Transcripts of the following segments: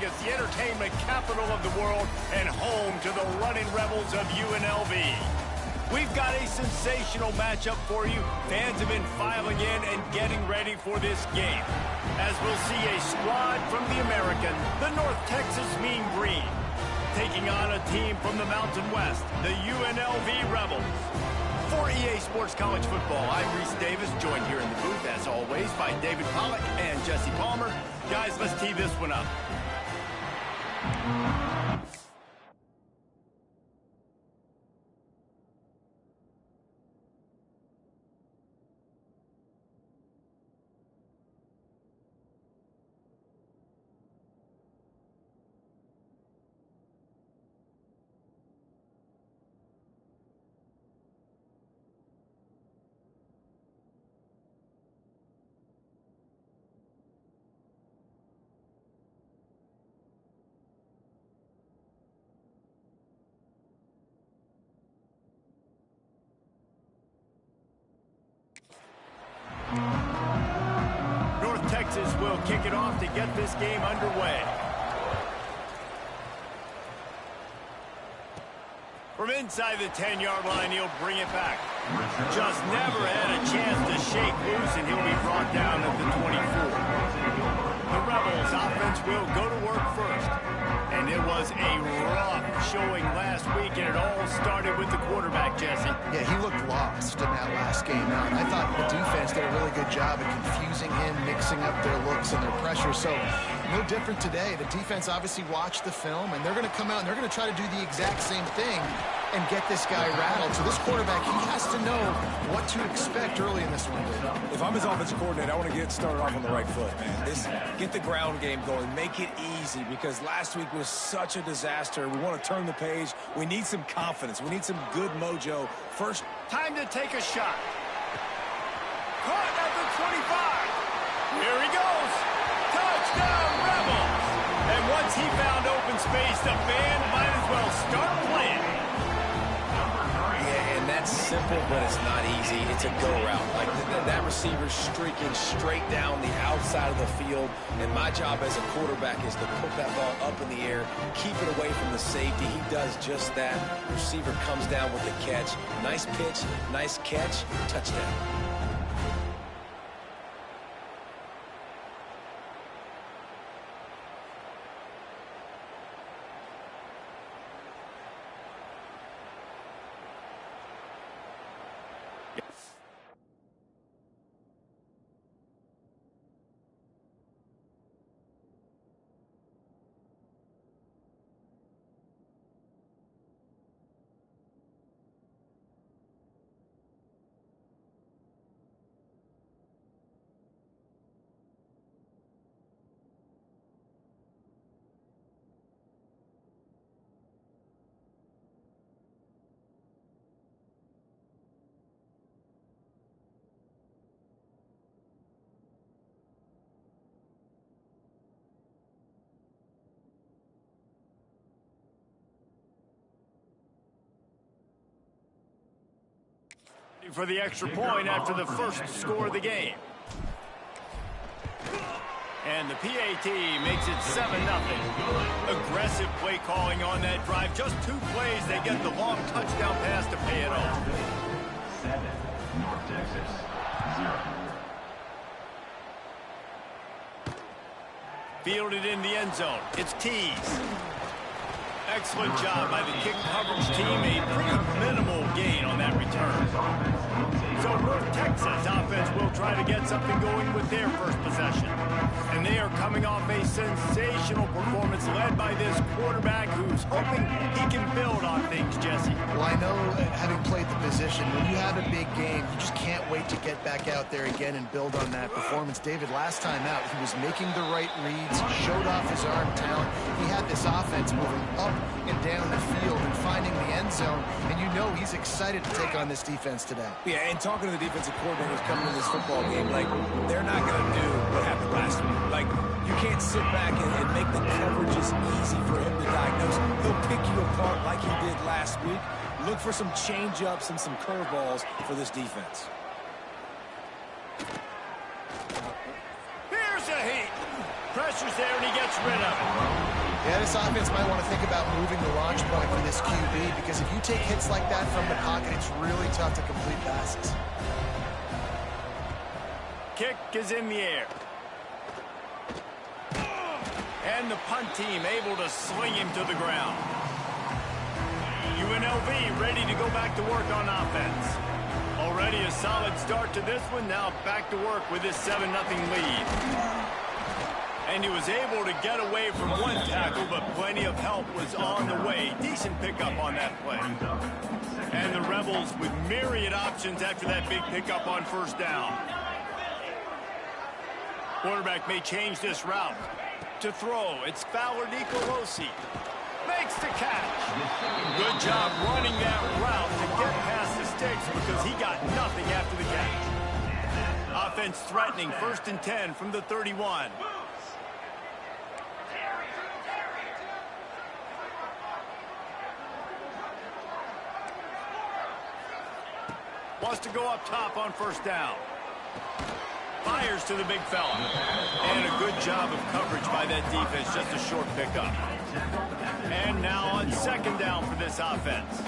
Vegas, the entertainment capital of the world, and home to the running rebels of UNLV. We've got a sensational matchup for you. Fans have been filing in and getting ready for this game, as we'll see a squad from the American, the North Texas Mean Green, taking on a team from the Mountain West, the UNLV Rebels. For EA Sports College Football, I'm Reese Davis, joined here in the booth, as always, by David Pollack and Jesse Palmer. Guys, let's tee this one up. North Texas will kick it off to get this game underway. From inside the 10-yard line, he'll bring it back. Just never had a chance to shake loose, and he'll be brought down at the 24. The Rebels offense will go to work first. And it was a rough showing last week, and it all started with the quarterback, Jesse. Yeah, he looked lost in that last game out. I thought the defense did a really good job of confusing him, mixing up their looks and their pressure. So no different today. The defense obviously watched the film, and they're going to come out and they're going to try to do the exact same thing and get this guy rattled. So this quarterback, he has to know what to expect early in this one. If I'm his offensive coordinator, I want to get started off on the right foot, man. Get the ground game going. Make it easy, because last week was such a disaster. We want to turn the page. We need some confidence. We need some good mojo. First, time to take a shot. Caught at the 25. Here he goes. Touchdown, Rebels. And once he found open space, the band might as well start playing. Yeah, and that's simple, but it's not easy. It's a go route. Like that receiver's streaking straight down the outside of the field, and my job as a quarterback is to put that ball up in the air, keep it away from the safety. He does just that. Receiver comes down with the catch. Nice pitch, nice catch, touchdown. For the extra point after the first score of the game. And the PAT makes it 7-0. Aggressive play calling on that drive. Just 2 plays, they get the long touchdown pass to pay it off. 7, North Texas, 0. Fielded in the end zone. It's Tees. Excellent job by the kick coverage team. A pretty minimal gain on that return. So North Texas offense will try to get something going with their first possession. And they are coming off a sensational performance led by this quarterback who's hoping he can build on things, Jesse. Well, I know, having played the position, when you have a big game, you just can't wait to get back out there again and build on that performance. David, last time out, he was making the right reads, showed off his arm talent. He had this offense moving up and down the field and finding the end zone, and you know he's excited to take on this defense today. Yeah, and talking to the defensive coordinators coming in this football game, like, they're not going to do what happened last week. Like, you can't sit back and make the coverages easy for him to diagnose. He'll pick you apart like he did last week. Look for some change-ups and some curveballs for this defense. Here's a heat. Pressure's there, and he gets rid of it. Yeah, this offense might want to think about moving the launch point for this QB, because if you take hits like that from the pocket, it's really tough to complete passes. Kick is in the air. And the punt team able to sling him to the ground. UNLV ready to go back to work on offense. Already a solid start to this one. Now back to work with this 7-0 lead. And he was able to get away from one tackle, but plenty of help was on the way. Decent pickup on that play. And the Rebels with myriad options after that big pickup on first down. Quarterback may change this route. To throw, it's Fowler Nicolosi. Makes the catch. Good job running that route to get past the sticks because he got nothing after the catch. Offense threatening, 1st and 10 from the 31. Wants to go up top on first down. Fires to the big fella. And a good job of coverage by that defense. Just a short pickup. And now on 2nd down for this offense.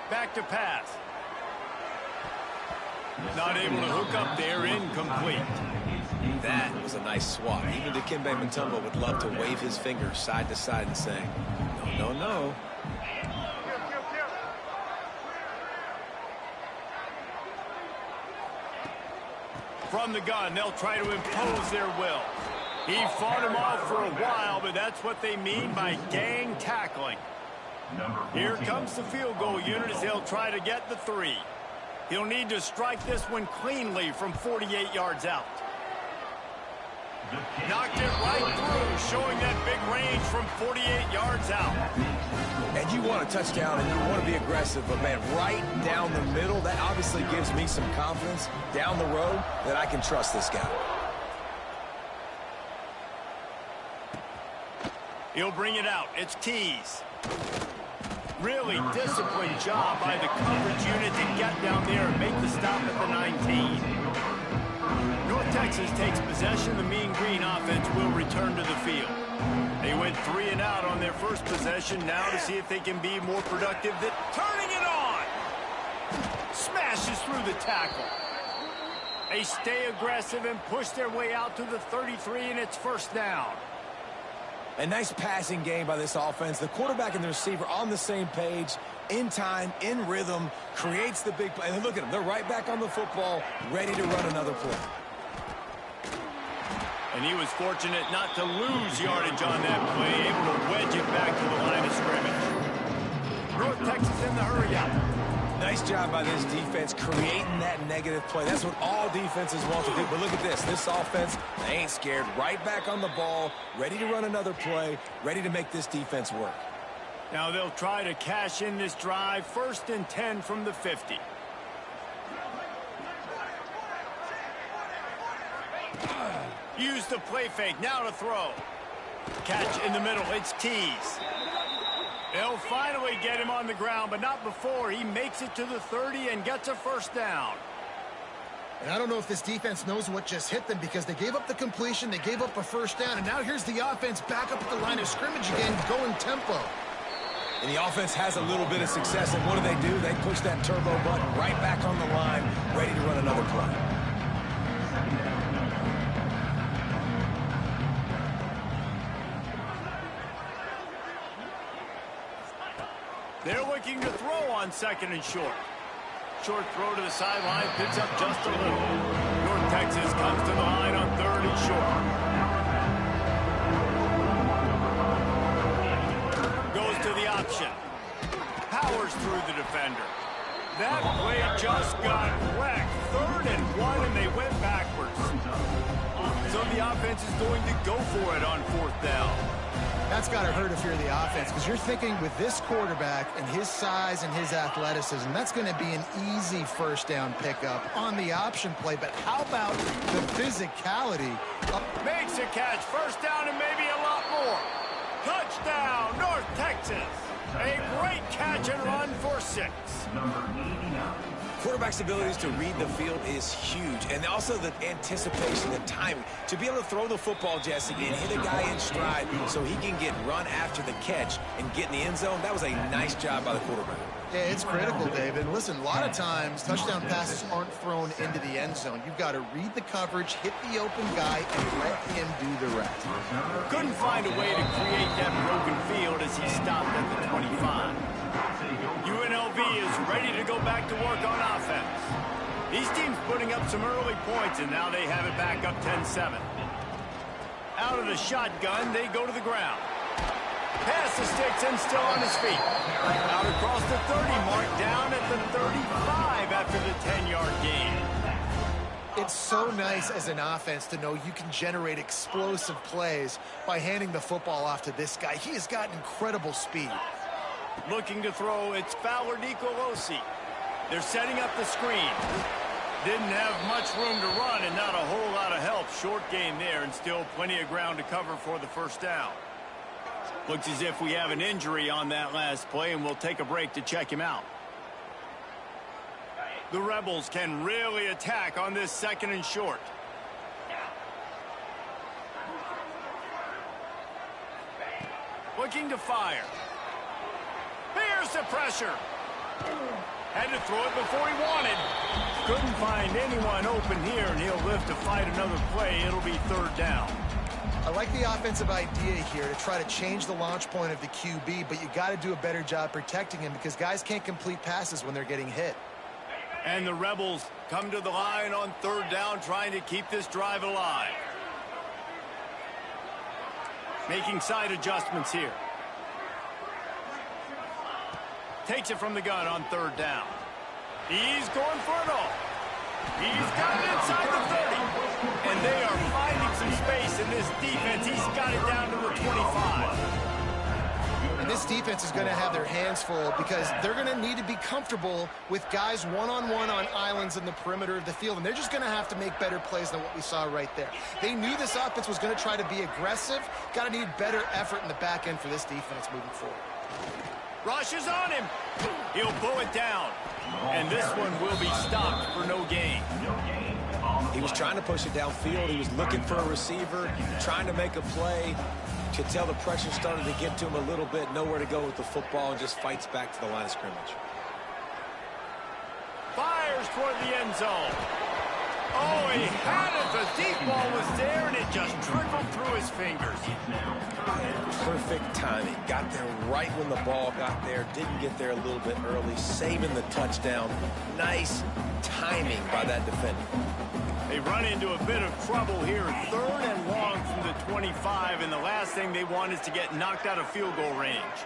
Back to pass. Not able to hook up there. Incomplete. That was a nice swat. Even Dikembe Mutombo would love to wave his fingers side to side and say, no, no, no. From the gun, they'll try to impose their will. He fought him off for a while, but that's what they mean by gang tackling. Here comes the field goal unit as they'll try to get the 3. He'll need to strike this one cleanly from 48 yards out. Knocked it right through, showing that big range from 48 yards out. And you want a touchdown and you want to be aggressive, but man, right down the middle, that obviously gives me some confidence down the road that I can trust this guy. He'll bring it out. It's Tees. Really disciplined job by the coverage unit to get down there and make the stop at the 19. North Texas takes possession. The Mean Green offense will return to the field. They went 3 and out on their first possession. Now to see if they can be more productive. Turning it on. Smashes through the tackle. They stay aggressive and push their way out to the 33, and it's 1st down. A nice passing game by this offense. The quarterback and the receiver on the same page, in time, in rhythm, creates the big play. And look at them. They're right back on the football, ready to run another play. And he was fortunate not to lose yardage on that play, able to wedge it back to the line of scrimmage. North Texas in the hurry up. Nice job by this defense creating that negative play. That's what all defenses want to do. But look at this. This offense, they ain't scared. Right back on the ball, ready to run another play, ready to make this defense work. Now they'll try to cash in this drive. 1st and 10 from the 50. Use the play fake. Now to throw. Catch in the middle. It's Tees. They'll finally get him on the ground, but not before. He makes it to the 30 and gets a 1st down. And I don't know if this defense knows what just hit them, because they gave up the completion, they gave up a 1st down, and now here's the offense back up at the line of scrimmage again, going tempo. And the offense has a little bit of success, and what do? They push that turbo button right back on the line, ready to run another play. They're looking to throw on 2nd and short. Short throw to the sideline, picks up just a little. North Texas comes to the line on 3rd and short. Goes to the option. Powers through the defender. That play just got wrecked. 3rd and 1, and they went backwards. So the offense is going to go for it on 4th down. That's got to hurt if you're the offense, because you're thinking with this quarterback and his size and his athleticism, that's going to be an easy 1st down pickup on the option play. But how about the physicality? Makes a catch. 1st down and maybe a lot more. Touchdown, North Texas. A great catch and run for 6. Number 89. Quarterback's abilities to read the field is huge, and also the anticipation, the timing. To be able to throw the football, Jesse, and hit a guy in stride so he can get run after the catch and get in the end zone, that was a nice job by the quarterback. Yeah, it's critical, David. Listen, a lot of times touchdown passes aren't thrown into the end zone. You've got to read the coverage, hit the open guy, and let him do the rest. Couldn't find a way to create that broken field as he stopped at the 25. UNLV is ready to go back to work on offense. These teams putting up some early points, and now they have it back up 10-7. Out of the shotgun, they go to the ground. Pass the sticks and still on his feet. Out across the 30 mark, down at the 35 after the 10-yard gain. It's so nice as an offense to know you can generate explosive plays by handing the football off to this guy. He has got incredible speed. Looking to throw, it's Fowler Nicolosi. They're setting up the screen. Didn't have much room to run and not a whole lot of help. Short gain there and still plenty of ground to cover for the first down. Looks as if we have an injury on that last play, and we'll take a break to check him out. The Rebels can really attack on this 2nd and short. Looking to fire. Here's the pressure. Had to throw it before he wanted. Couldn't find anyone open here, and he'll live to fight another play. It'll be 3rd down. I like the offensive idea here to try to change the launch point of the QB, but you got to do a better job protecting him because guys can't complete passes when they're getting hit. And the Rebels come to the line on 3rd down, trying to keep this drive alive. Making side adjustments here. Takes it from the gun on 3rd down. He's going for it all. He's got it inside the 30. And they are finding some space in this defense. He's got it down to the 25. And this defense is going to have their hands full because they're going to need to be comfortable with guys one-on-one on islands in the perimeter of the field. And they're just going to have to make better plays than what we saw right there. They knew this offense was going to try to be aggressive. Got to need better effort in the back end for this defense moving forward. Rush is on him. He'll pull it down. And this one will be stopped for no gain. He was trying to push it downfield. He was looking for a receiver, trying to make a play. Could tell the pressure started to get to him a little bit. Nowhere to go with the football and just fights back to the line of scrimmage. Fires toward the end zone. Oh, he had it. The deep ball was there, and it just trickled through his fingers. Perfect timing. Got there right when the ball got there. Didn't get there a little bit early. Saving the touchdown. Nice timing by that defender. They run into a bit of trouble here. 3rd and long from the 25, and the last thing they want is to get knocked out of field goal range.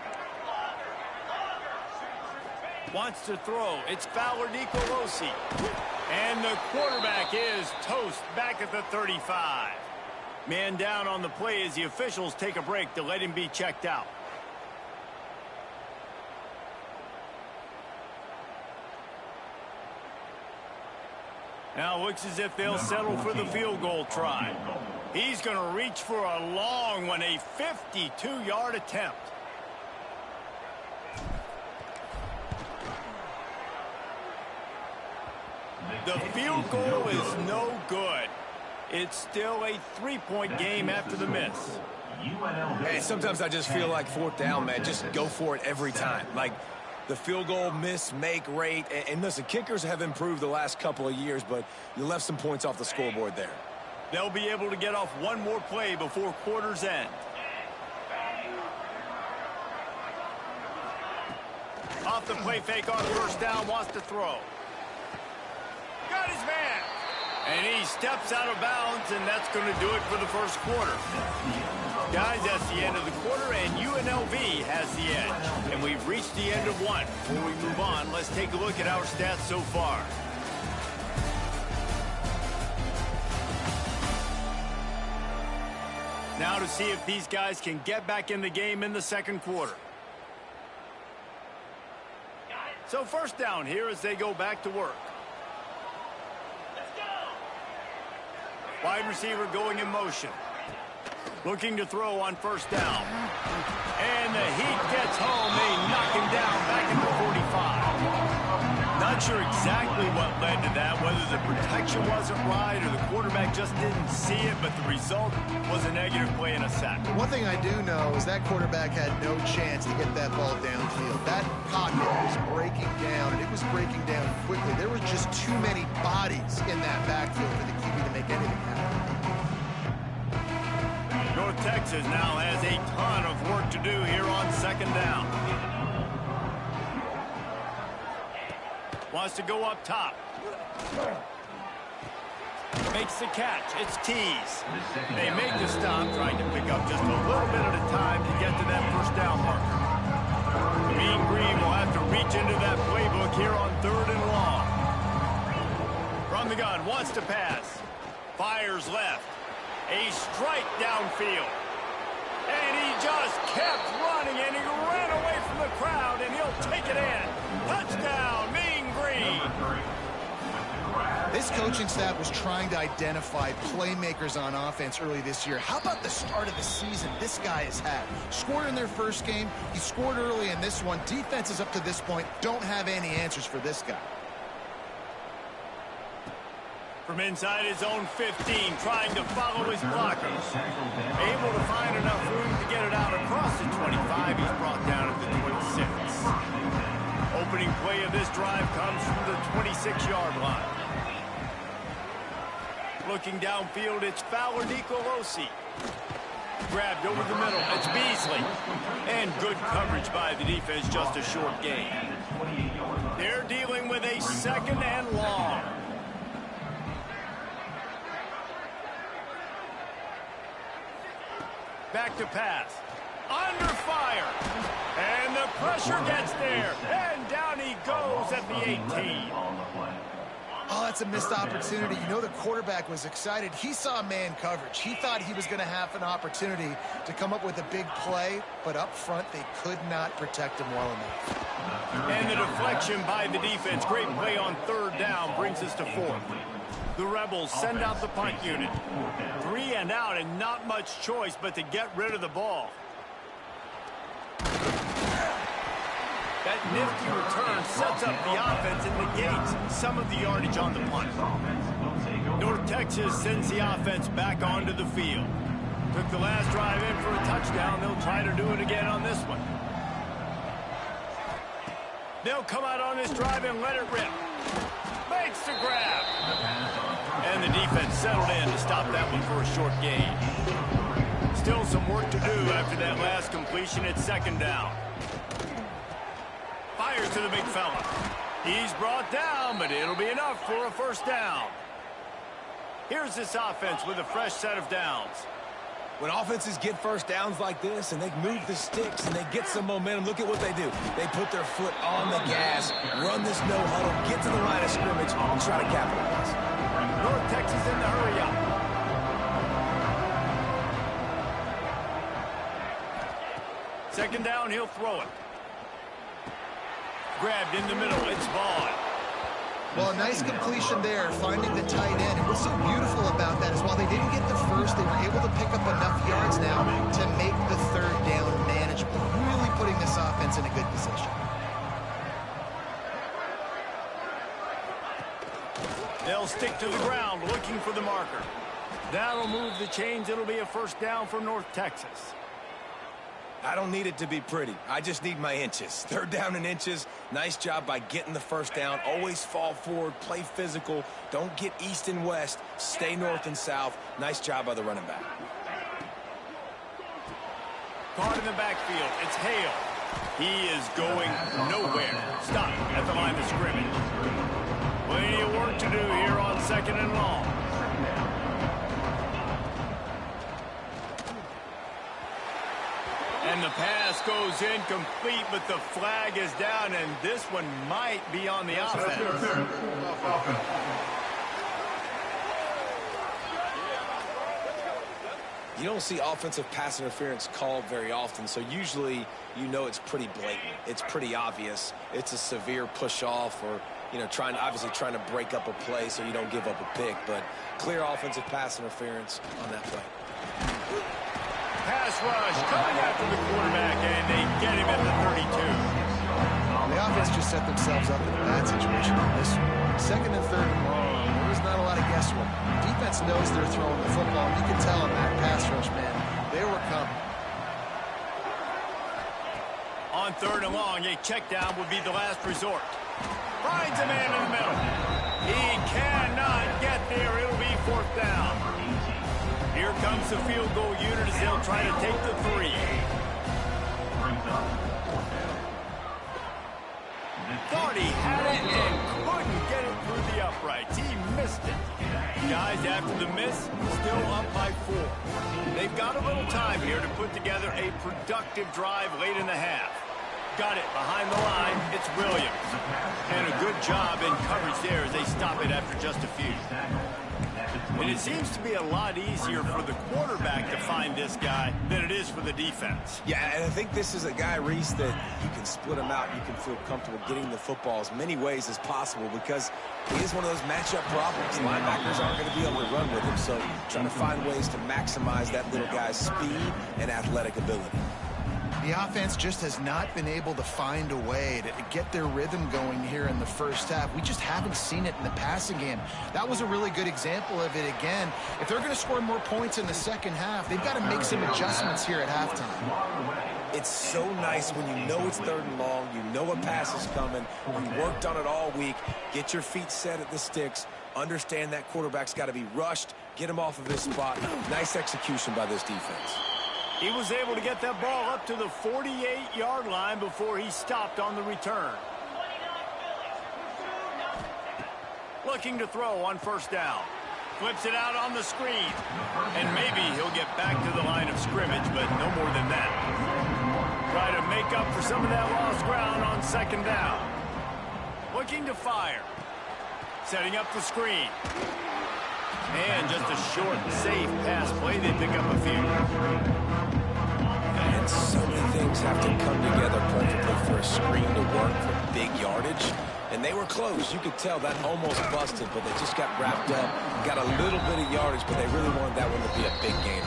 Wants to throw. It's Fowler Nicolosi. And the quarterback is toast back at the 35. Man down on the play as the officials take a break to let him be checked out. Now it looks as if they'll settle for the field goal try. He's going to reach for a long one, a 52-yard attempt. The field goal is no good. It's still a 3-point game after the miss. Hey, sometimes I just feel like 4th down, man. Just go for it every time. Like the field goal miss-make rate. And listen, kickers have improved the last couple of years, but you left some points off the scoreboard there. They'll be able to get off one more play before quarter's end. Off the play fake on 1st down, wants to throw. Got his man. And he steps out of bounds, and that's going to do it for the first quarter. Guys, that's the end of the quarter, and UNLV has the edge. And we've reached the end of one. Before we move on, let's take a look at our stats so far. Now to see if these guys can get back in the game in the 2nd quarter. So 1st down here as they go back to work. Wide receiver going in motion. Looking to throw on 1st down. And the heat gets home. They knock him down back at the 45. Not sure exactly what led to that, whether the protection wasn't right or the quarterback just didn't see it, but the result was a negative play and a sack. One thing I do know is that quarterback had no chance to get that ball downfield. That pocket was breaking down, and it was breaking down quickly. There were just too many bodies in that backfield for the QB to make anything happen. North Texas now has a ton of work to do here on second down. Wants to go up top. Makes the catch. It's Tees. They make the stop, trying to pick up just a little bit at a time to get to that first down marker. The Mean Green will have to reach into that playbook here on 3rd and long. From the gun, wants to pass. Fires left. A strike downfield. And he just kept running, and he ran away from the crowd, and he'll take it in. Touchdown, Mean Green. This coaching staff was trying to identify playmakers on offense early this year. How about the start of the season this guy has had? Scored in their first game. He scored early in this one. Defenses up to this point don't have any answers for this guy. From inside his own 15, trying to follow his blockers. Able to find enough room to get it out across the 25. He's brought down at the 26. Opening play of this drive comes from the 26-yard line. Looking downfield, it's Fowler Nicolosi. Grabbed over the middle, it's Beasley. And good coverage by the defense, just a short gain. They're dealing with a 2nd and long. Back to pass. Under fire. And the pressure gets there. And down he goes at the 18. Oh, that's a missed opportunity. You know, the quarterback was excited. He saw man coverage. He thought he was going to have an opportunity to come up with a big play, but up front, they could not protect him well enough. And the deflection by the defense. Great play on 3rd down brings us to 4th. The Rebels send out the punt unit. 3 and out, and not much choice but to get rid of the ball. That nifty return sets up the offense and negates some of the yardage on the punt. North Texas sends the offense back onto the field. Took the last drive in for a touchdown. They'll try to do it again on this one. They'll come out on this drive and let it rip. Makes the grab. And the defense settled in to stop that one for a short gain. Still some work to do after that last completion at 2nd down. Fires to the big fella. He's brought down, but it'll be enough for a first down. Here's this offense with a fresh set of downs. When offenses get first downs like this and they move the sticks and they get some momentum, look at what they do. They put their foot on the gas, run this no huddle, get to the line of scrimmage, and try to capitalize. North Texas in the hurry up. Second down, he'll throw it. Grabbed in the middle, it's Vaughn. Well, a nice completion there, finding the tight end. And what's so beautiful about that is while they didn't get the first, they were able to pick up enough yards now to make the 3rd down manageable, really putting this offense in a good position. They'll stick to the ground, looking for the marker. That'll move the chains. It'll be a first down for North Texas. I don't need it to be pretty. I just need my inches. 3rd down in inches. Nice job by getting the first down. Always fall forward, play physical. Don't get east and west. Stay north and south. Nice job by the running back. Caught in the backfield. It's Hale. He is going nowhere. Stop at the line of scrimmage. Plenty of work to do here on 2nd and long. And the pass goes incomplete, but the flag is down, and this one might be on the offense. You don't see offensive pass interference called very often, so usually you know it's pretty blatant. It's pretty obvious. It's a severe push-off or, you know, obviously trying to break up a play so you don't give up a pick, but clear offensive pass interference on that play. Pass rush coming after the quarterback, and they get him at the 32. The offense just set themselves up in a bad situation on this one. Second and third and long, there was not a lot of guesswork. Defense knows they're throwing the football. You can tell in that pass rush, man, they were coming. On third and long, a check down would be the last resort. Finds a man in the middle. He cannot get there. It'll be fourth down. Here comes the field goal unit as they'll try to take the 3. Thought he had it and couldn't get it through the uprights. He missed it. Guys, after the miss, still up by 4. They've got a little time here to put together a productive drive late in the half. Got it behind the line. It's Williams. And a good job in coverage there as they stop it after just a few. And it seems to be a lot easier for the quarterback to find this guy than it is for the defense. Yeah, and I think this is a guy, Reese, that you can split him out. You can feel comfortable getting the football as many ways as possible because he is one of those matchup problems. Linebackers aren't going to be able to run with him, so trying to find ways to maximize that little guy's speed and athletic ability. The offense just has not been able to find a way to get their rhythm going here in the first half. We just haven't seen it in the passing game. That was a really good example of it again. If they're going to score more points in the second half, they've got to make some adjustments here at halftime. It's so nice when you know it's third and long, you know a pass is coming, you worked on it all week, get your feet set at the sticks, understand that quarterback's got to be rushed, get him off of his spot. Nice execution by this defense. He was able to get that ball up to the 48-yard line before he stopped on the return. Looking to throw on first down. Flips it out on the screen. And maybe he'll get back to the line of scrimmage, but no more than that. Try to make up for some of that lost ground on second down. Looking to fire. Setting up the screen. And just a short, safe pass play. They pick up a few. And so many things have to come together perfectly for a screen to work for big yardage. And they were close. You could tell that almost busted, but they just got wrapped up. Got a little bit of yardage, but they really wanted that one to be a big game.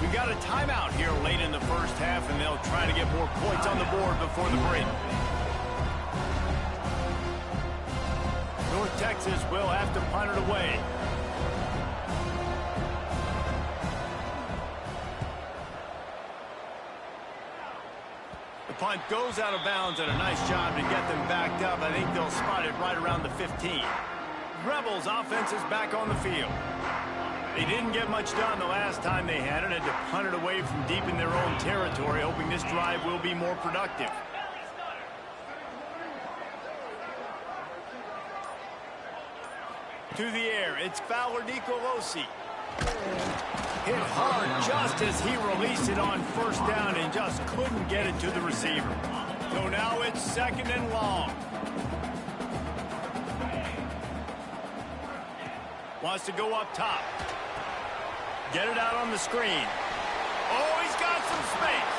We got a timeout here late in the first half, and they'll try to get more points on the board before the break. North Texas will have to punt it away. Punt goes out of bounds, and a nice job to get them backed up. I think they'll spot it right around the 15. Rebels offense is back on the field. They didn't get much done the last time they had it. Had to punt it away from deep in their own territory, hoping this drive will be more productive. To the air, it's Fowler Nicolosi. Hit hard just as he released it on first down and just couldn't get it to the receiver. So now it's second and long. Wants to go up top. Get it out on the screen. Oh, he's got some space.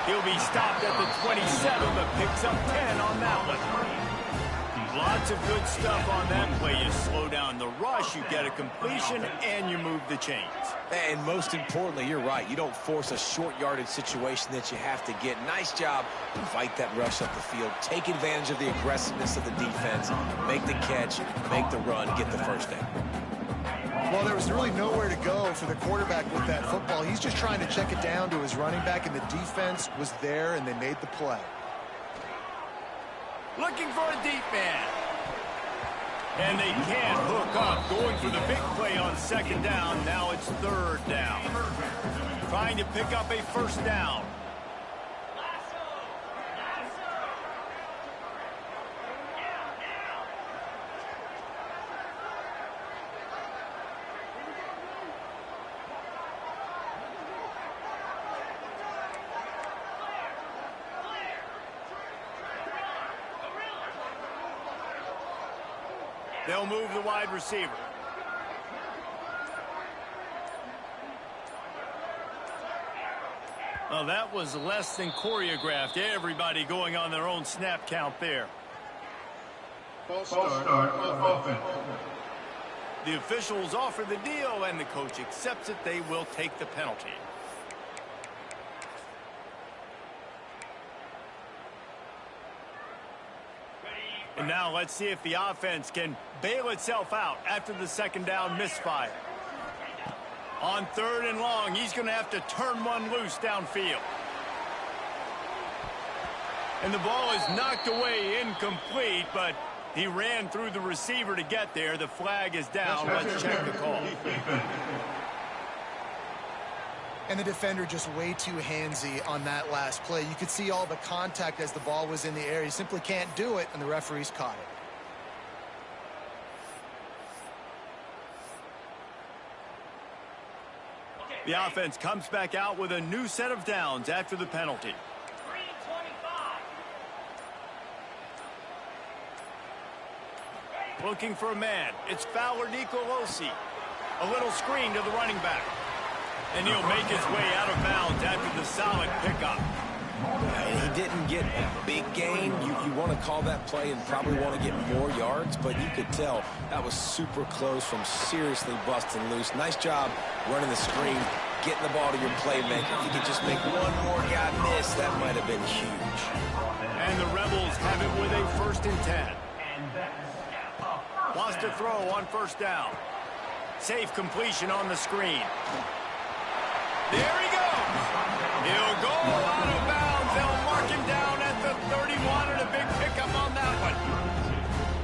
He'll be stopped at the 27, but picks up 10 on that one. Lots of good stuff on that play. You slow down the rush, you get a completion, and you move the chains. And most importantly, you're right. You don't force a short yardage situation that you have to get. Nice job. Invite that rush up the field. Take advantage of the aggressiveness of the defense. Make the catch, make the run, get the first down. Well, there was really nowhere to go for the quarterback with that football. He's just trying to check it down to his running back, and the defense was there, and they made the play. Looking for a deep man. And they can't hook up. Going for the big play on second down. Now it's third down. Trying to pick up a first down. They'll move the wide receiver. Well, that was less than choreographed. Everybody going on their own snap count there. False start offense. The officials offer the deal, and the coach accepts it. They will take the penalty. And now let's see if the offense can bail itself out after the second down misfire. On 3rd and long, he's going to have to turn one loose downfield. And the ball is knocked away incomplete, but he ran through the receiver to get there. The flag is down. Let's check the call. And the defender just way too handsy on that last play. You could see all the contact as the ball was in the air. He simply can't do it, and the referees caught it. The offense comes back out with a new set of downs after the penalty. Looking for a man. It's Fowler Nicolosi. A little screen to the running back. And he'll make his way out of bounds after the solid pickup. He didn't get a big gain. You want to call that play and probably want to get more yards, but you could tell that was super close from seriously busting loose. Nice job running the screen, getting the ball to your playmaker. If you could just make one more guy miss, that might have been huge. And the Rebels have it with a 1st and 10. Wants to throw on 1st down. Safe completion on the screen. There he goes. He'll go out of bounds. They'll mark him down at the 31, and a big pickup on that one.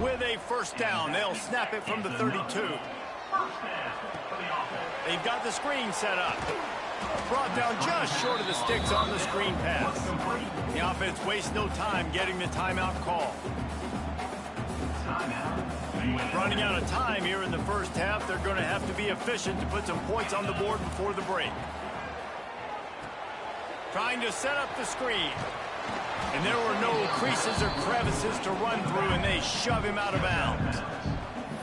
With a 1st down, they'll snap it from the 32. They've got the screen set up. Brought down just short of the sticks on the screen pass. The offense wastes no time getting the timeout call. Running out of time here in the 1st half. They're going to have to be efficient to put some points on the board before the break. Trying to set up the screen. And there were no creases or crevices to run through, and they shove him out of bounds.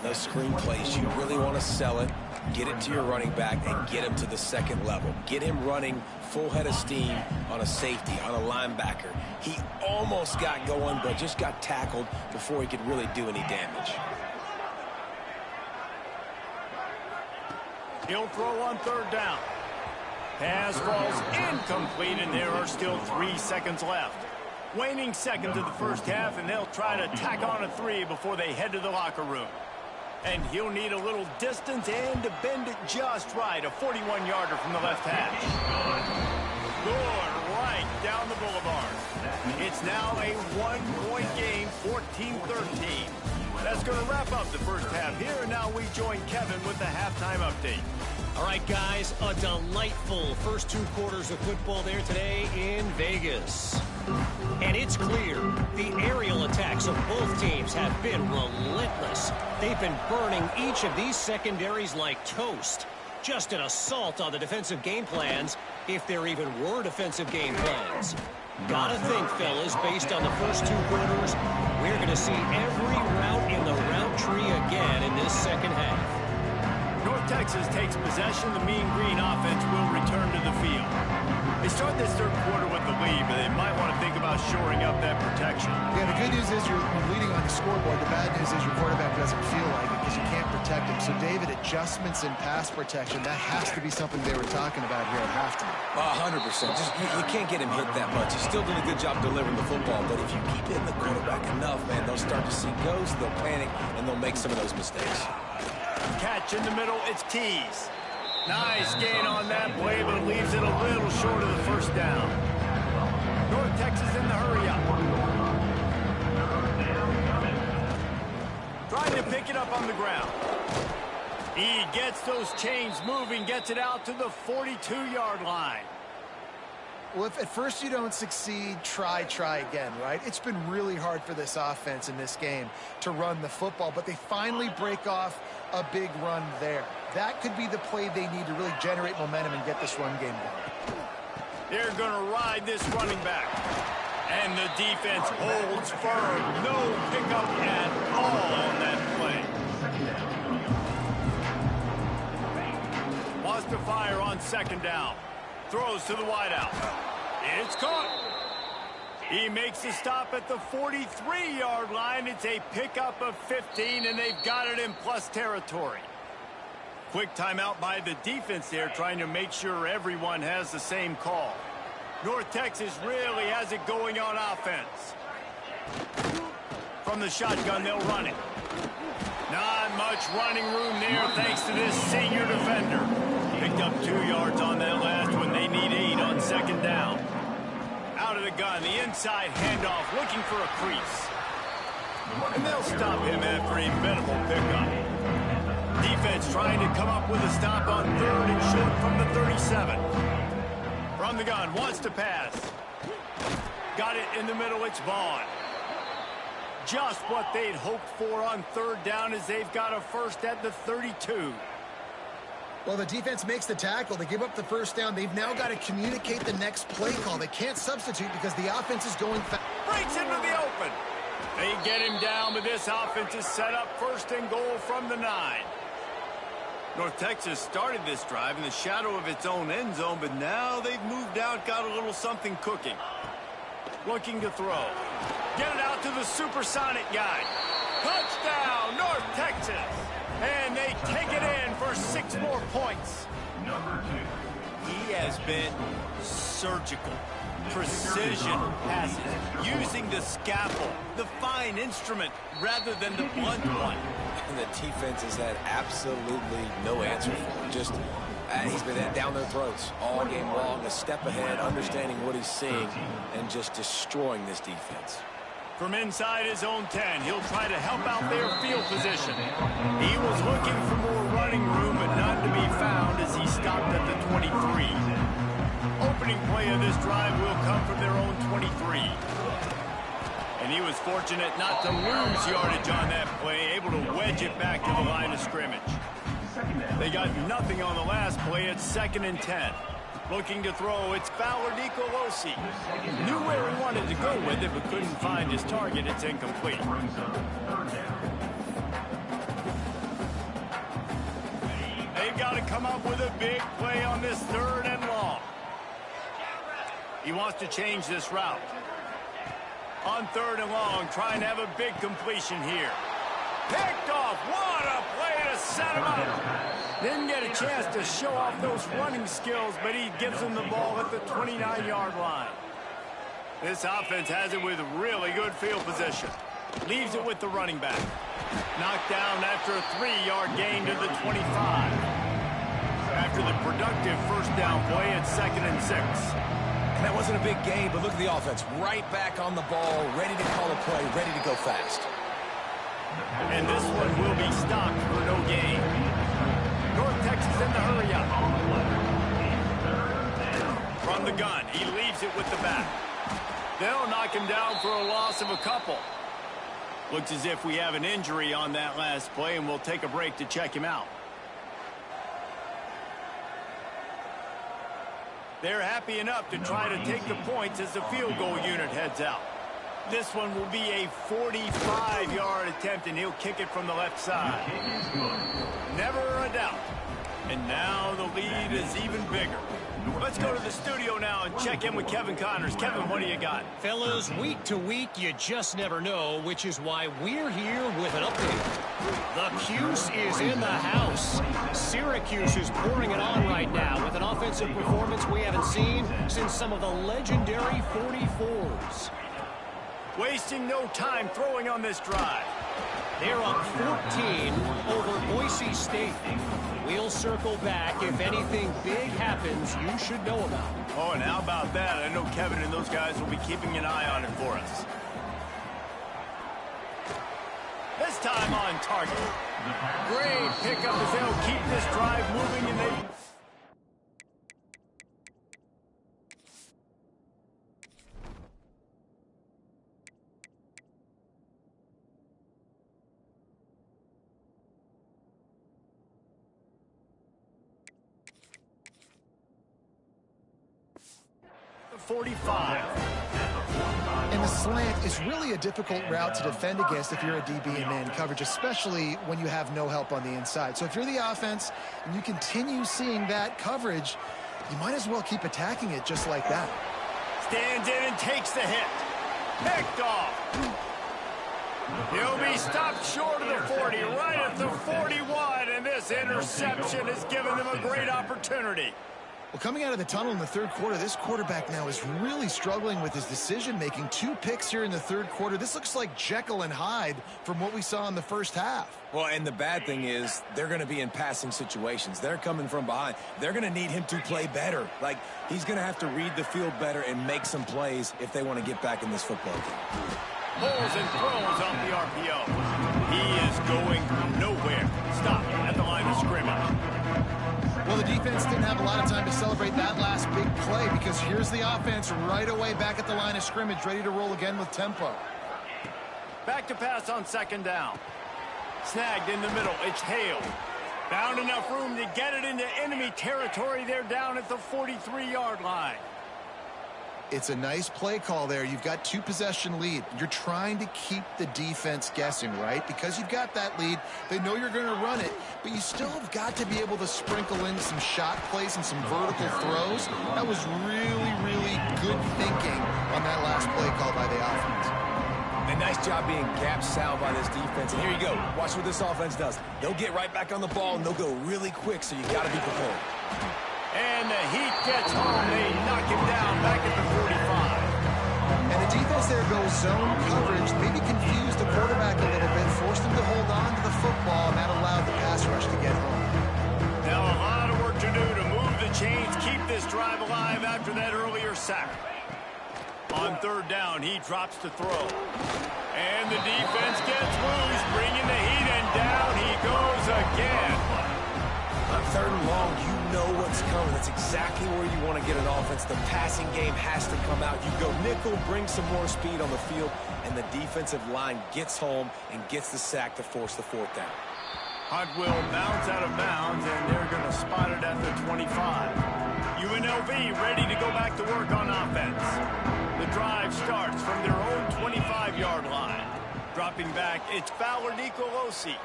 Those screen plays, you really want to sell it, get it to your running back, and get him to the 2nd level. Get him running full head of steam on a safety, on a linebacker. He almost got going, but just got tackled before he could really do any damage. He'll throw on 3rd down. Pass falls incomplete, and there are still 3 seconds left. Waning seconds of the 1st half, and they'll try to tack on a 3 before they head to the locker room. And he'll need a little distance and to bend it just right. A 41-yarder from the left hash. Good right down the boulevard. It's now a 1-point game, 14-13. That's going to wrap up the 1st half here, and now we join Kevin with the halftime update. All right, guys, a delightful first 2 quarters of football there today in Vegas. And it's clear the aerial attacks of both teams have been relentless. They've been burning each of these secondaries like toast. Just an assault on the defensive game plans, if there even were defensive game plans. Gotta think, fellas, based on the first 2 quarters, we're going to see every route in the route tree again in this 2nd half. North Texas takes possession. The Mean Green offense will return to the field. They start this 3rd quarter with the lead, but they might want to think about shoring up that protection. Yeah, the good news is you're leading on the scoreboard. The bad news is your quarterback doesn't feel like it because you can't protect him. So, David, adjustments in pass protection, that has to be something they were talking about here at halftime. 100%. Just you can't get him hit that much. He's still doing a good job delivering the football, but if you keep hitting the quarterback enough, man, they'll start to see ghosts, they'll panic, and they'll make some of those mistakes. Catch in the middle, it's Tees. Nice gain on that play, but it leaves it a little short of the 1st down. North Texas in the hurry up. Trying to pick it up on the ground. He gets those chains moving, gets it out to the 42-yard line. Well, if at first you don't succeed, try again, right? It's been really hard for this offense in this game to run the football, but they finally break off a big run there. That could be the play they need to really generate momentum and get this run game going. They're going to ride this running back. And the defense holds firm. No pickup at all on that play. Wants to fire on 2nd down. Throws to the wideout. It's caught. He makes the stop at the 43-yard line. It's a pickup of 15, and they've got it in plus territory. Quick timeout by the defense there, trying to make sure everyone has the same call. North Texas really has it going on offense. From from the shotgun, they'll run it. Not much running room there thanks to this senior defender. Picked up 2 yards on that last one. They need 8 on second down. Out of the gun, the inside handoff, looking for a crease. And they'll stop him after a minimal pickup. Defense trying to come up with a stop on 3rd and short from the 37. From the gun, wants to pass. Got it in the middle, it's Vaughn. Just what they'd hoped for on 3rd down as they've got a first at the 32. Well, the defense makes the tackle. They give up the first down. They've now got to communicate the next play call. They can't substitute because the offense is going fast. Breaks into the open. They get him down, but this offense is set up 1st and goal from the 9. North Texas started this drive in the shadow of its own end zone, but now they've moved out, got a little something cooking. Looking to throw. Get it out to the supersonic guy. Touchdown, North Texas. And they take it in for 6 more points. He has been surgical. Precision passes. Using the scalpel, the fine instrument, rather than the blunt one. And the defense has had absolutely no answer for him. Just, he's been down their throats all game long, a step ahead, understanding what he's seeing, and just destroying this defense. From inside his own 10, he'll try to help out their field position. He was looking for more running room, but none to be found as he stopped at the 23. Opening play of this drive will come from their own 23. And he was fortunate not to lose yardage on that play, able to wedge it back to the line of scrimmage. They got nothing on the last play. It's 2nd and 10. Looking to throw, it's Fowler Nicolosi. Knew where he wanted to go with it, but couldn't find his target. It's incomplete. They've got to come up with a big play on this 3rd and long. He wants to change this route. On 3rd and long, trying to have a big completion here. Picked off. What a play to set him up. Didn't get a chance to show off those running skills, but he gives them the ball at the 29-yard line. This offense has it with really good field position. Leaves it with the running back. Knocked down after a 3-yard gain to the 25. After the productive first down play, it's 2nd and 6. And that wasn't a big gain, but look at the offense. Right back on the ball, ready to call a play, ready to go fast. And this one will be stopped for no gain. North Texas in the hurry up. From the gun, he leaves it with the back. They'll knock him down for a loss of a couple. Looks as if we have an injury on that last play, and we'll take a break to check him out. They're happy enough to try to take the points as the field goal unit heads out. This one will be a 45-yard attempt, and he'll kick it from the left side. Never a doubt. And now the lead is even bigger. Let's go to the studio now and check in with Kevin Connors. Kevin, what do you got? Fellas, week to week, you just never know, which is why we're here with an update. The Cuse is in the house. Syracuse is pouring it on right now with an offensive performance we haven't seen since some of the legendary 44s. Wasting no time throwing on this drive. They're up 14 over Boise State. We'll circle back. If anything big happens, you should know about it. Oh, and how about that? I know Kevin and those guys will be keeping an eye on it for us. This time on target. Great pickup as they'll keep this drive moving, and they... .45. And the slant is really a difficult route to defend against if you're a DB in man coverage, especially when you have no help on the inside. So if you're the offense and you continue seeing that coverage, you might as well keep attacking it just like that. Stands in and takes the hit. Picked off. He'll be stopped short of the 40, right at the 41, and this interception has given them a great opportunity. Well, coming out of the tunnel in the third quarter, this quarterback now is really struggling with his decision-making. 2 picks here in the third quarter. This looks like Jekyll and Hyde from what we saw in the first half. Well, and the bad thing is they're going to be in passing situations. They're coming from behind. They're going to need him to play better. Like, he's going to have to read the field better and make some plays if they want to get back in this football game. Pulls and throws off the RPO. He is going nowhere. Stop at the line of scrimmage. Well, the defense didn't have a lot of time to celebrate that last big play because here's the offense right away back at the line of scrimmage, ready to roll again with tempo. Back to pass on second down. Snagged in the middle. It's Hale. Found enough room to get it into enemy territory. They're down at the 43-yard line. It's a nice play call there. You've got 2-possession lead. You're trying to keep the defense guessing, right? Because you've got that lead. They know you're going to run it, but you still have got to be able to sprinkle in some shot plays and some vertical throws. That was really, really good thinking on that last play call by the offense. A nice job being gap sound by this defense. And here you go. Watch what this offense does. They'll get right back on the ball, and they'll go really quick, so you got to be prepared. And the Heat gets home. They knock him down back at the 45. And the defense there goes zone coverage, maybe confused the quarterback a little bit, forced him to hold on to the football, and that allowed the pass rush to get home. Now a lot of work to do to move the chains, keep this drive alive after that earlier sack. On third down, he drops to throw. And the defense gets loose, bringing the Heat, and down he goes again. On third and long, you know what's coming. That's exactly where you want to get an offense. The passing game has to come out. You go nickel, bring some more speed on the field, and the defensive line gets home and gets the sack to force the fourth down. Hunt will bounce out of bounds, and they're going to spot it at the 25. UNLV ready to go back to work on offense. The drive starts from their own 25-yard line. Dropping back, it's Fowler Nicolosi.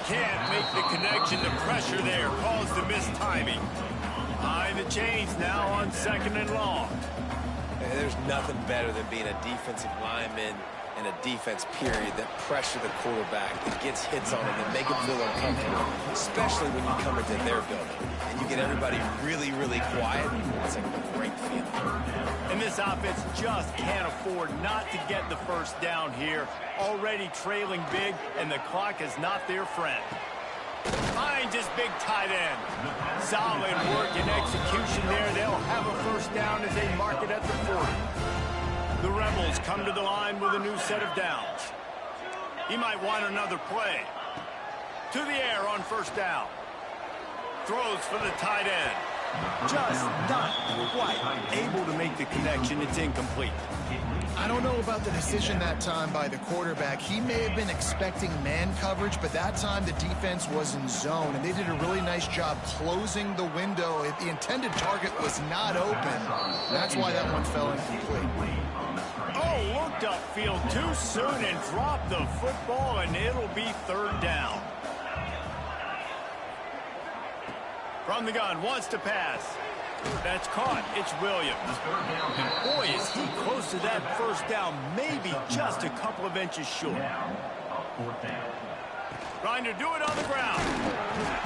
Can't make the connection. The pressure there caused the missed timing. Behind the chains now on second and long. There's nothing better than being a defensive lineman and a defense period that pressure the quarterback, that gets hits on him, that make him feel uncomfortable, especially when you come into their building and you get everybody really, really quiet. It's a great feeling. And this offense just can't afford not to get the first down here. Already trailing big, and the clock is not their friend. Finds his big tight end. Solid work and execution there. They'll have a first down as they mark it at the 40. The Rebels come to the line with a new set of downs. He might want another play. To the air on first down. Throws for the tight end. Just not quite able to make the connection. It's incomplete. I don't know about the decision that time by the quarterback. He may have been expecting man coverage, but that time the defense was in zone, and they did a really nice job closing the window. The intended target was not open. That's why that one fell incomplete. Oh, looked upfield too soon and dropped the football, and it'll be third down. From the gun, wants to pass. That's caught. It's Williams. And boy, is he close to that first down, maybe just a couple of inches short. Trying to do it on the ground.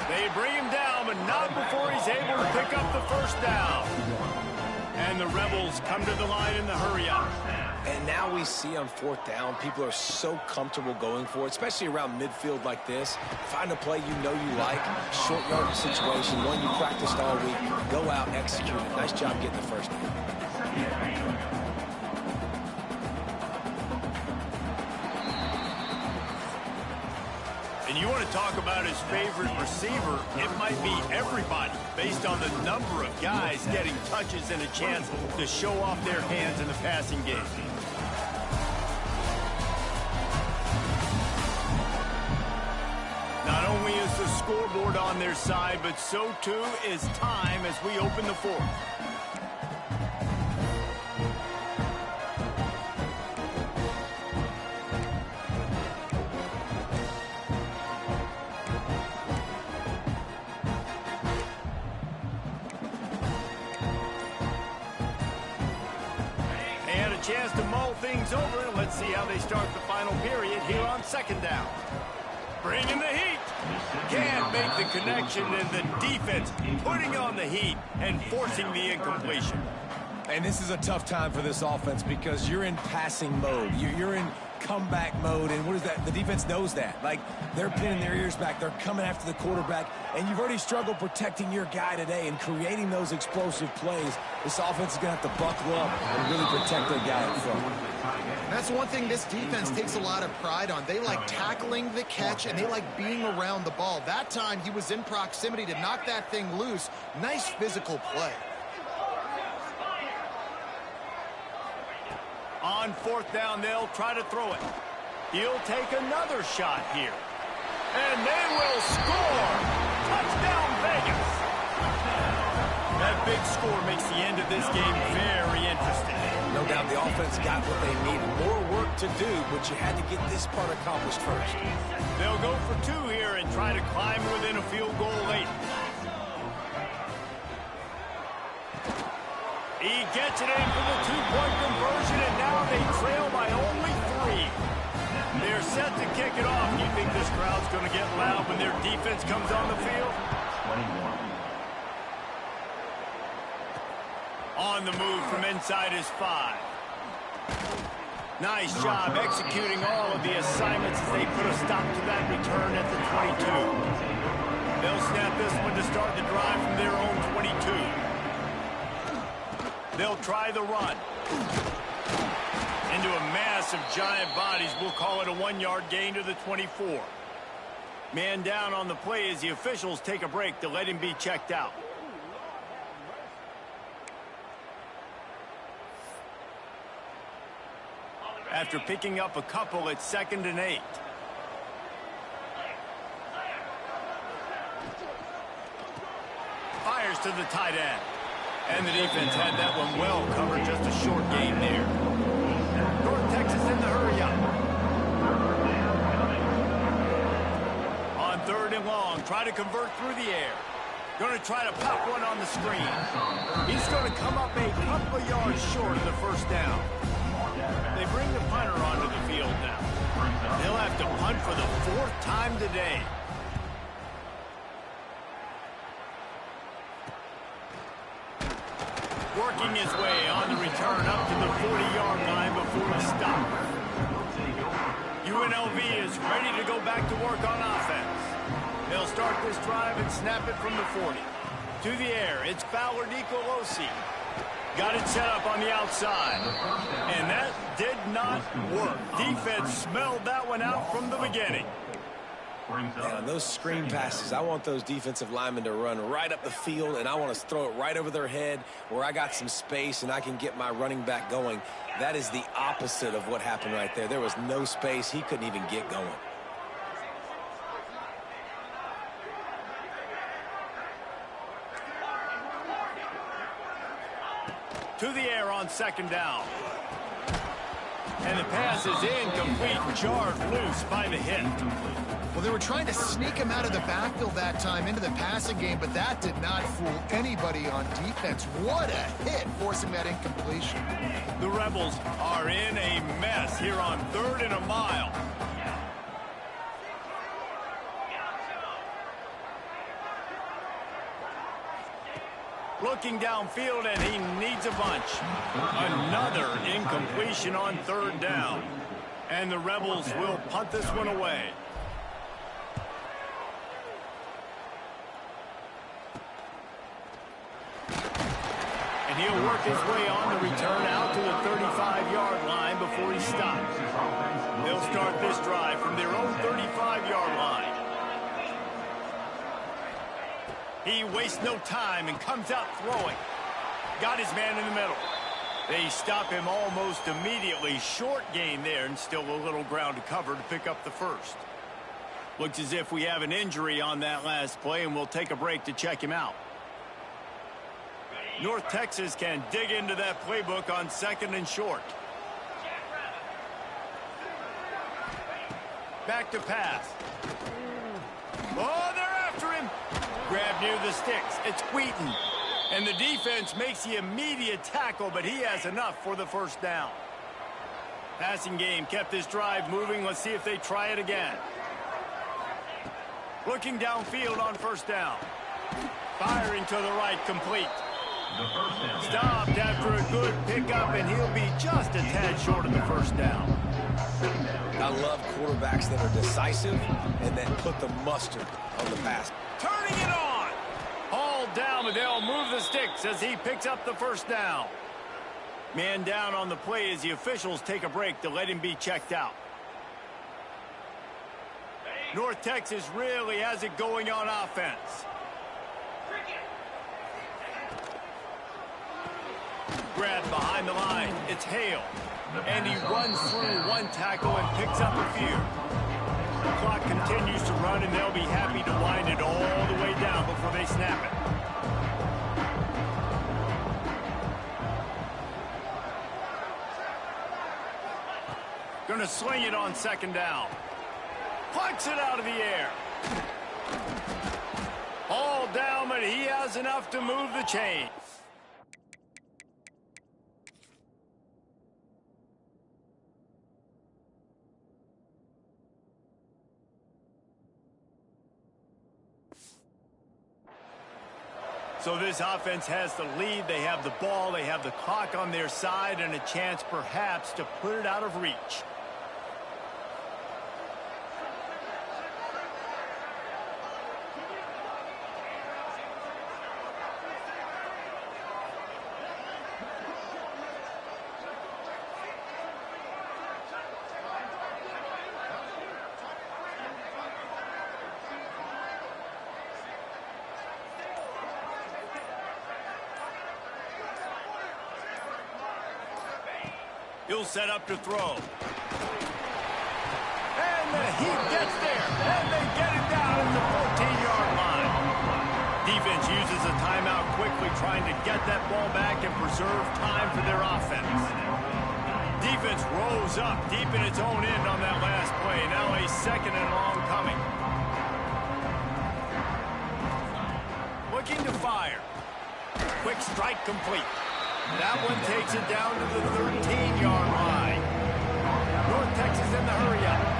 They bring him down, but not before he's able to pick up the first down. And the Rebels come to the line in the hurry-up. And now we see on fourth down, people are so comfortable going for it, especially around midfield like this. Find a play you know you like, short yardage situation, one you practiced all week. Go out, execute it. Nice job getting the first down. And you want to talk about his favorite receiver, it might be everybody, based on the number of guys getting touches and a chance to show off their hands in the passing game. Not only is the scoreboard on their side, but so too is time as we open the fourth. Chance to mull things over. Let's see how they start the final period here on second down. Bringing the heat. Can't make the connection, and the defense putting on the heat and forcing the incompletion. And this is a tough time for this offense because you're in passing mode. You're in comeback mode, and what is that? The defense knows that. Like, they're pinning their ears back. They're coming after the quarterback, and you've already struggled protecting your guy today and creating those explosive plays. This offense is going to have to buckle up and really protect their guy up front. That's one thing this defense takes a lot of pride on. They like tackling the catch, and they like being around the ball. That time, he was in proximity to knock that thing loose. Nice physical play. On fourth down, they'll try to throw it. He'll take another shot here. And they will score! Touchdown, Vegas! That big score makes the end of this game very interesting. No doubt the offense got what they needed. More work to do, but you had to get this part accomplished first. They'll go for two here and try to climb within a field goal late. He gets it in for the two-point conversion, and now they trail by only 3. They're set to kick it off. You think this crowd's going to get loud when their defense comes on the field? 21. On the move from inside his 5. Nice job executing all of the assignments as they put a stop to that return at the 22. They'll snap this one to start the drive from their own 22. They'll try the run. Into a mass of giant bodies. We'll call it a 1-yard gain to the 24. Man down on the play as the officials take a break to let him be checked out. After picking up a couple, it's 2nd and 8. Fires to the tight end. And the defense had that one well covered, just a short gain there. North Texas in the hurry-up. On 3rd and long, try to convert through the air. Going to try to pop one on the screen. He's going to come up a couple of yards short of the first down. They bring the punter onto the field now. They'll have to punt for the 4th time today. Working his way on the return up to the 40-yard line before he stops. UNLV is ready to go back to work on offense. They'll start this drive and snap it from the 40. To the air, it's Fowler Nicolosi. Got it set up on the outside. And that did not work. Defense smelled that one out from the beginning. Yeah, on those screen passes, I want those defensive linemen to run right up the field, and I want to throw it right over their head where I got some space and I can get my running back going. That is the opposite of what happened right there. There was no space. He couldn't even get going. To the air on 2nd down. And the pass is incomplete, jarred loose by the hit. Well, they were trying to sneak him out of the backfield that time into the passing game, but that did not fool anybody on defense. What a hit, forcing that incompletion. The Rebels are in a mess here on 3rd and a mile. Looking downfield, and he needs a bunch. Another incompletion on 3rd down. And the Rebels will punt this one away. And he'll work his way on the return out to the 35-yard line before he stops. They'll start this drive from their own 35-yard line. He wastes no time and comes out throwing. Got his man in the middle. They stop him almost immediately. Short gain there, and still a little ground to cover to pick up the first. Looks as if we have an injury on that last play, and we'll take a break to check him out. North Texas can dig into that playbook on 2nd and short. Back to pass. Oh, they're after him. Grab near the sticks. It's Wheaton. And the defense makes the immediate tackle, but he has enough for the first down. Passing game kept this drive moving. Let's see if they try it again. Looking downfield on first down. Firing to the right, complete. Stopped after a good pickup, and he'll be just a tad short of the first down. I love quarterbacks that are decisive and that put the mustard on the pass. Turning it on. Hauled down, but they'll move the sticks as he picks up the first down. Man down on the play as the officials take a break to let him be checked out. North Texas really has it going on offense. Grab behind the line. It's Hale. And he runs through one tackle and picks up a few. The clock continues to run, and they'll be happy to wind it all the way down before they snap it. Gonna sling it on second down. Plucks it out of the air. All down, but he has enough to move the chain. So this offense has the lead. They have the ball. They have the clock on their side and a chance perhaps to put it out of reach. He'll set up to throw. And he gets there. And they get him down at the 14-yard line. Defense uses a timeout quickly, trying to get that ball back and preserve time for their offense. Defense rose up deep in its own end on that last play. Now a second and long coming. Looking to fire. Quick strike complete. That one takes it down to the 13-yard line. North Texas in the hurry-up.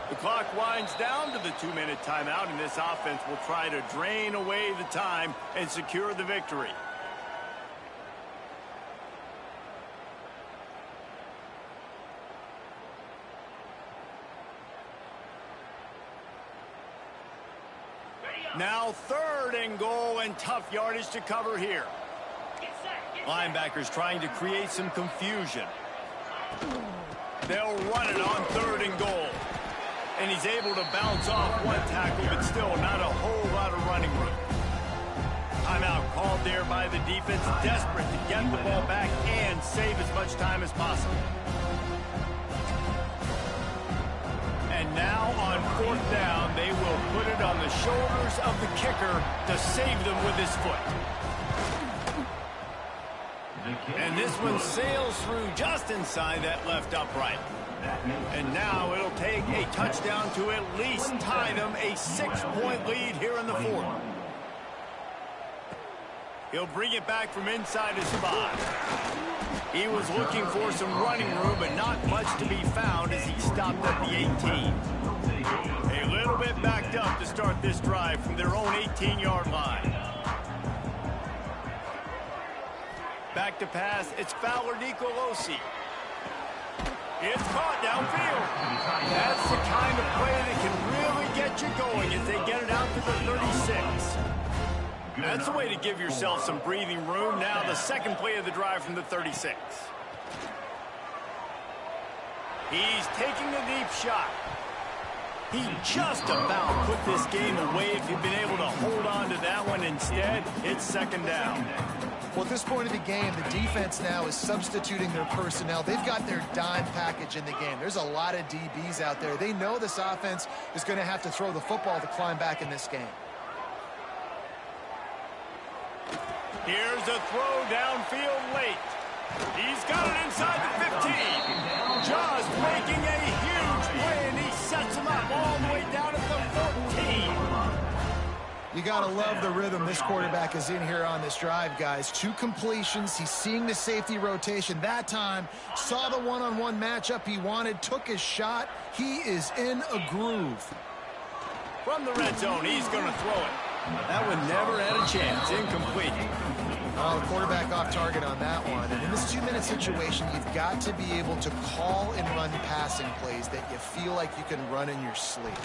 The clock winds down to the 2-minute timeout, and this offense will try to drain away the time and secure the victory. Now 3rd and goal, and tough yardage to cover here. Linebackers trying to create some confusion. They'll run it on 3rd and goal. And he's able to bounce off one tackle, but still not a whole lot of running room. Timeout called there by the defense, desperate to get the ball back and save as much time as possible. And now on 4th down, they will put it on the shoulders of the kicker to save them with his foot. And this one sails through just inside that left upright. And now it'll take a touchdown to at least tie them a 6-point lead here in the 4th. He'll bring it back from inside his spot. He was looking for some running room, but not much to be found as he stopped at the 18. A little bit backed up to start this drive from their own 18-yard line. Back to pass, it's Fowler Nicolosi. It's caught downfield. That's the kind of play that can really get you going as they get it out to the 36. That's a way to give yourself some breathing room. Now the second play of the drive from the 36. He's taking a deep shot. He just about put this game away if he'd been able to hold on to that one. Instead, it's 2nd down. Well, at this point of the game, the defense now is substituting their personnel. They've got their dime package in the game. There's a lot of DBs out there. They know this offense is going to have to throw the football to climb back in this game. Here's a throw downfield late. He's got it inside the 15. Just making a huge play, and he sets him up all the way down at the 14. You got to love the rhythm this quarterback is in here on this drive, guys. 2 completions. He's seeing the safety rotation. That time, saw the one-on-one matchup he wanted, took his shot. He is in a groove. From the red zone, he's going to throw it. That one never had a chance. Incomplete. Oh, the quarterback off target on that one. And in this 2-minute situation, you've got to be able to call and run passing plays that you feel like you can run in your sleep.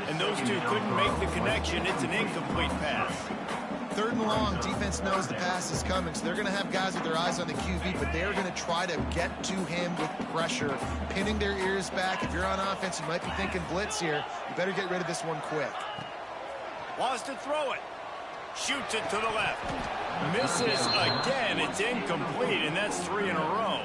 And those two couldn't make the connection. It's an incomplete pass. 3rd and long, defense knows the pass is coming, so they're going to have guys with their eyes on the QB, but they're going to try to get to him with pressure, pinning their ears back. If you're on offense, you might be thinking blitz here. You better get rid of this one quick. Wants to throw it. Shoots it to the left. Misses again. It's incomplete, and that's 3 in a row.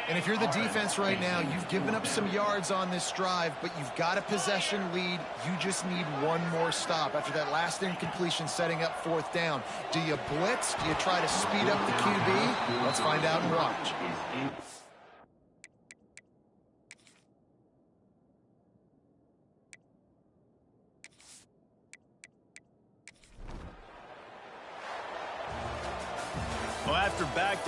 And if you're the defense right now, you've given up some yards on this drive, but you've got a possession lead. You just need one more stop. After that last incompletion setting up 4th down, do you blitz? Do you try to speed up the QB? Let's find out and watch. Well, after back-to-back